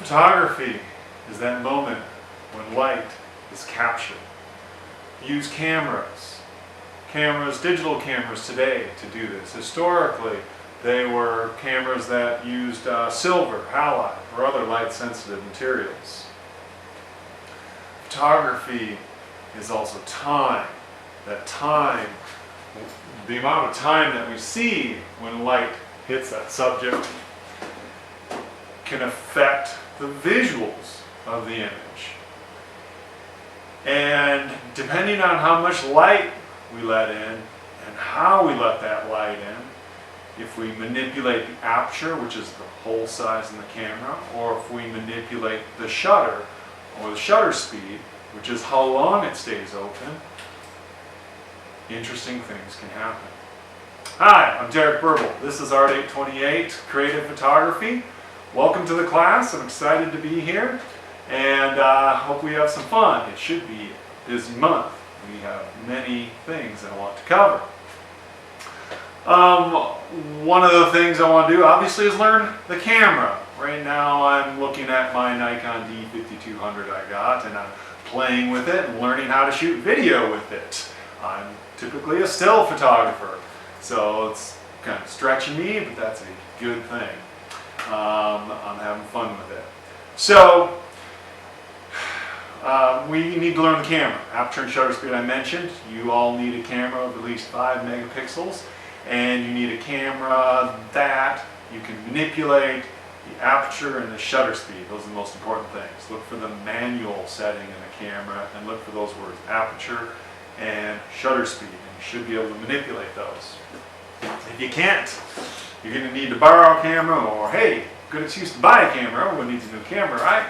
Photography is that moment when light is captured. Use cameras, digital cameras today to do this. Historically, they were cameras that used silver, halide, or other light-sensitive materials. Photography is also time. That time, the amount of time that we see when light hits that subject can affect the visuals of the image. And depending on how much light we let in and how we let that light in, if we manipulate the aperture, which is the hole size in the camera, or if we manipulate the shutter or the shutter speed, which is how long it stays open, interesting things can happen. Hi, I'm Derek Burble. This is Art 828 Creative Photography. Welcome to the class. I'm excited to be here and hope we have some fun. It should be a busy month. We have many things I want to cover. One of the things I want to do obviously is learn the camera. Right now I'm looking at my Nikon D5200 I got, and I'm playing with it and learning how to shoot video with it. I'm typically a still photographer, so it's kind of stretching me, but that's a good thing. I'm having fun with it. So we need to learn the camera. Aperture and shutter speed I mentioned. You all need a camera of at least 5 megapixels, and you need a camera that you can manipulate the aperture and the shutter speed. Those are the most important things. Look for the manual setting in the camera and look for those words, aperture and shutter speed, and you should be able to manipulate those. If you can't, you're going to need to borrow a camera, or hey, good excuse to buy a camera. Everyone needs a new camera, right?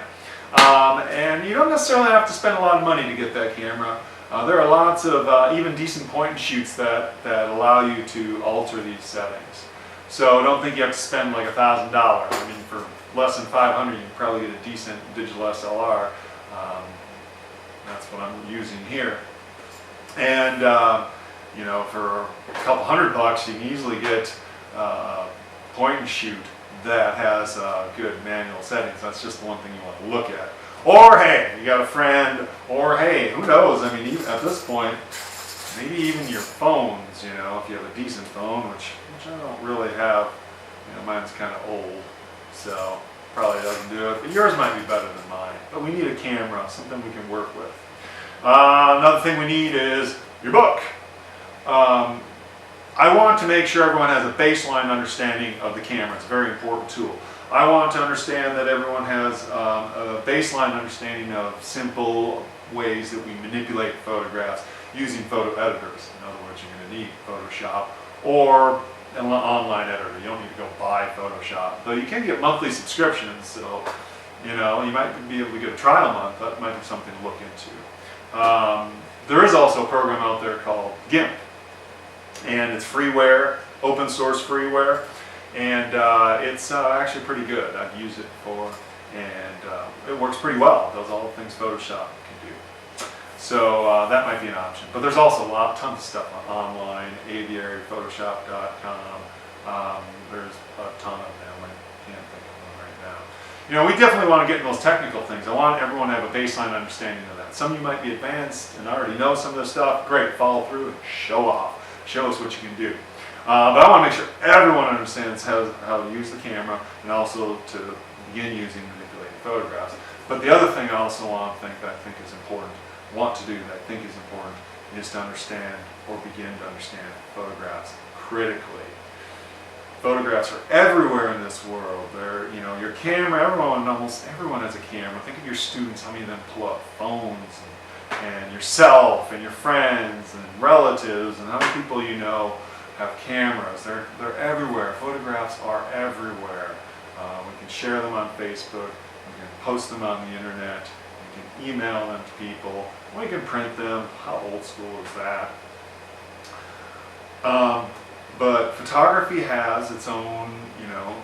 And you don't necessarily have to spend a lot of money to get that camera. There are lots of even decent point and shoots that allow you to alter these settings. So don't think you have to spend like $1,000. I mean, for less than $500, you can probably get a decent digital SLR. That's what I'm using here. And you know, for a couple $100, you can easily get a point and shoot that has good manual settings. That's just the one thing you want to look at. Or hey, you got a friend, or hey, who knows? I mean, even at this point, maybe even your phones, you know, if you have a decent phone, which I don't really have, you know, mine's kind of old, so probably doesn't do it, but yours might be better than mine. But we need a camera, something we can work with. Another thing we need is your book. I want to make sure everyone has a baseline understanding of the camera. It's a very important tool. I want to understand that everyone has a baseline understanding of simple ways that we manipulate photographs using photo editors. In other words, you're going to need Photoshop or an online editor. You don't need to go buy Photoshop. Though you can get monthly subscriptions, so you know, you might be able to get a trial month. That might be something to look into. There is also a program out there called GIMP, and it's freeware, open source freeware, and it's actually pretty good. I've used it before, and it works pretty well. It does all the things Photoshop can do. So that might be an option. But there's also tons of stuff online, Aviary, Photoshop.com. There's a ton of them. I can't think of them right now. You know, we definitely want to get in those technical things. I want everyone to have a baseline understanding of that. Some of you might be advanced and already know some of this stuff. Great, follow through and show off. Show us what you can do. But I want to make sure everyone understands how to use the camera and also to begin using manipulating photographs. But the other thing I also want to think that I think is important, is to understand or begin to understand photographs critically. Photographs are everywhere in this world. They're, you know, your camera, almost everyone has a camera. Think of your students, how many of them pull out phones, and yourself, and your friends, and relatives, and how many people you know have cameras. They're everywhere. Photographs are everywhere. We can share them on Facebook, we can post them on the internet, we can email them to people, we can print them. How old school is that? But photography has its own, you know,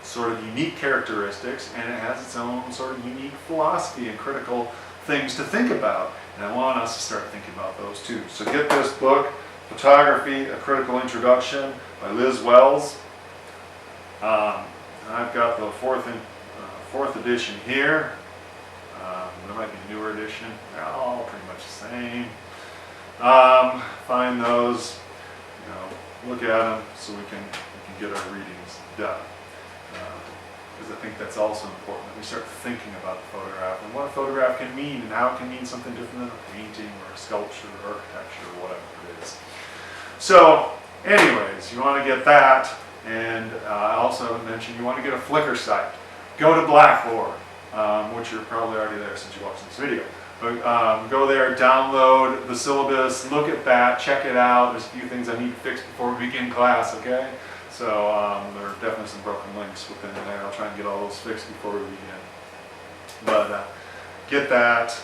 sort of unique characteristics, and it has its own sort of unique philosophy and critical things to think about. And I want us to start thinking about those too. So get this book, Photography, A Critical Introduction by Liz Wells. I've got the 4th edition here. There might be a newer edition. They're all pretty much the same. Find those, look at them so we can get our readings done. Because I think that's also important, that we start thinking about the photograph and what a photograph can mean and how it can mean something different than a painting or a sculpture or architecture or whatever it is. So anyways, you want to get that, and I also haven't mentioned you want to get a Flickr site. Go to Blackboard, which you're probably already there since you watched this video. But go there, download the syllabus, look at that, check it out. There's a few things I need to fix before we begin class, okay? So there are definitely some broken links within there. I'll try and get all those fixed before we begin. But get that.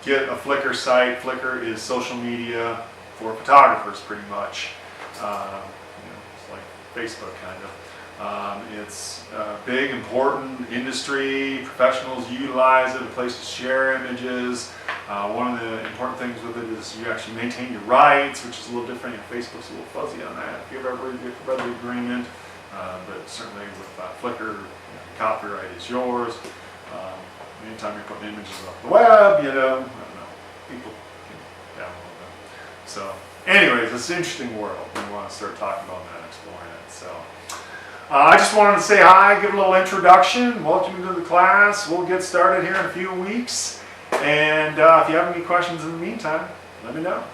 Get a Flickr site. Flickr is social media for photographers, pretty much. It's like Facebook, kind of. It's big, important industry. Professionals utilize it, a place to share images. One of the important things with it is you actually maintain your rights, which is a little different. Facebook's a little fuzzy on that if you've ever read the agreement. But certainly with Flickr, copyright is yours. Anytime you're putting images up the web, I don't know, people can download them. So anyways, it's an interesting world. We want to start talking about that, exploring it. So I just wanted to say hi, give a little introduction, welcome you to the class. We'll get started here in a few weeks. And if you have any questions in the meantime, let me know.